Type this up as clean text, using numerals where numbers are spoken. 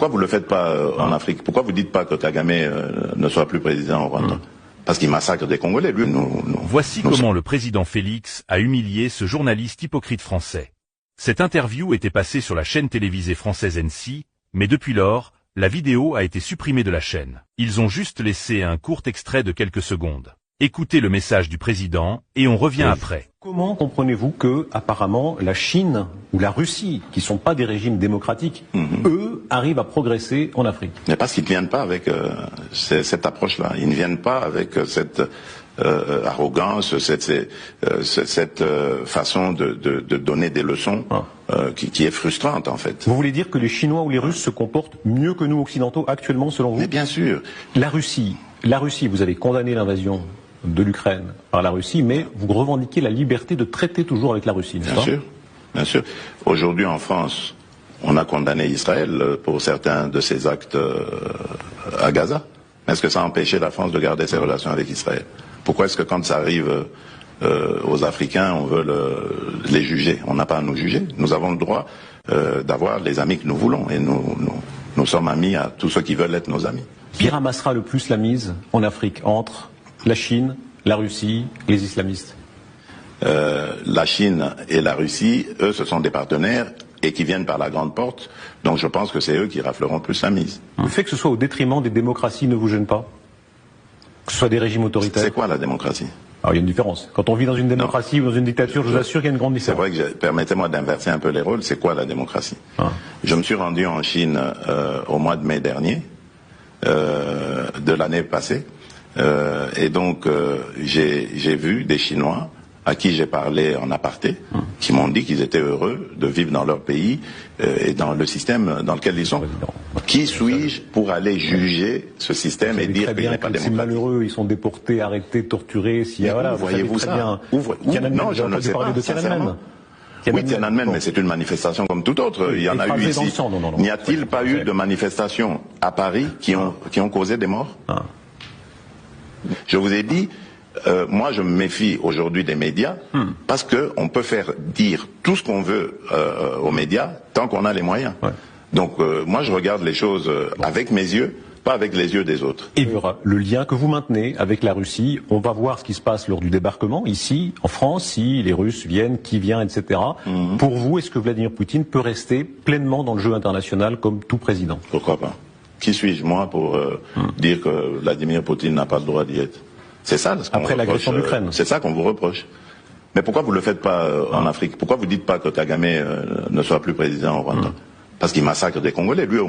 Pourquoi vous ne le faites pas en Afrique? Pourquoi vous ne dites pas que Kagame ne soit plus président au Rwanda? Parce qu'il massacre des Congolais, lui. Voici comment le président Félix a humilié ce journaliste hypocrite français. Cette interview était passée sur la chaîne télévisée française NC, mais depuis lors, la vidéo a été supprimée de la chaîne. Ils ont juste laissé un court extrait de quelques secondes. Écoutez le message du président et on revient après. Comment comprenez-vous que, apparemment, la Chine ou la Russie, qui ne sont pas des régimes démocratiques, eux, arrivent à progresser en Afrique? Mais parce qu'ils ne viennent pas avec cette approche-là. Ils ne viennent pas avec cette arrogance, cette façon de donner des leçons qui est frustrante, en fait. Vous voulez dire que les Chinois ou les Russes se comportent mieux que nous occidentaux actuellement, selon vous? Mais bien sûr. La Russie, vous avez condamné l'invasion de l'Ukraine par la Russie, mais vous revendiquez la liberté de traiter toujours avec la Russie, n'est-ce pas? Bien sûr, bien sûr. Aujourd'hui en France, on a condamné Israël pour certains de ses actes à Gaza. Est-ce que ça a empêché la France de garder ses relations avec Israël? Pourquoi est-ce que quand ça arrive aux Africains, on veut les juger? On n'a pas à nous juger. Nous avons le droit d'avoir les amis que nous voulons, et nous sommes amis à tous ceux qui veulent être nos amis. Qui ramassera le plus la mise en Afrique entre la Chine, la Russie, les islamistes? La Chine et la Russie, eux, ce sont des partenaires et qui viennent par la grande porte. Donc je pense que c'est eux qui rafleront plus la mise. Le fait que ce soit au détriment des démocraties ne vous gêne pas? Que ce soit des régimes autoritaires? C'est quoi la démocratie? Alors il y a une différence. Quand on vit dans une démocratie ou dans une dictature, je vous assure qu'il y a une grande différence. C'est vrai que, permettez-moi d'inverser un peu les rôles, c'est quoi la démocratie? Je me suis rendu en Chine au mois de mai dernier, de l'année passée. Et donc j'ai vu des Chinois à qui j'ai parlé en aparté, qui m'ont dit qu'ils étaient heureux de vivre dans leur pays et dans le système dans lequel ils sont. Qui suis-je pour aller juger ce système et dire qu'il n'est pas démocratique? C'est malheureux, ils sont déportés, arrêtés, torturés. Voyez-vous ça? Non, je ne sais pas. Oui, Tiananmen, mais c'est une manifestation comme toute autre. Il y en a eu ici. N'y a-t-il pas eu de manifestations à Paris qui ont causé des morts? Je vous ai dit, moi je me méfie aujourd'hui des médias parce qu'on peut faire dire tout ce qu'on veut aux médias tant qu'on a les moyens. Donc moi je regarde les choses avec mes yeux, pas avec les yeux des autres. Et le lien que vous maintenez avec la Russie, on va voir ce qui se passe lors du débarquement ici, en France, si les Russes viennent, qui vient, etc. Pour vous, est-ce que Vladimir Poutine peut rester pleinement dans le jeu international comme tout président? Pourquoi pas? Qui suis-je, moi, pour dire que Vladimir Poutine n'a pas le droit d'y être? C'est ça ce qu'on Après l'agression d'Ukraine. C'est ça qu'on vous reproche. Mais pourquoi vous ne le faites pas en Afrique? Pourquoi vous ne dites pas que Kagame ne soit plus président au Rwanda? Parce qu'il massacre des Congolais. Lui,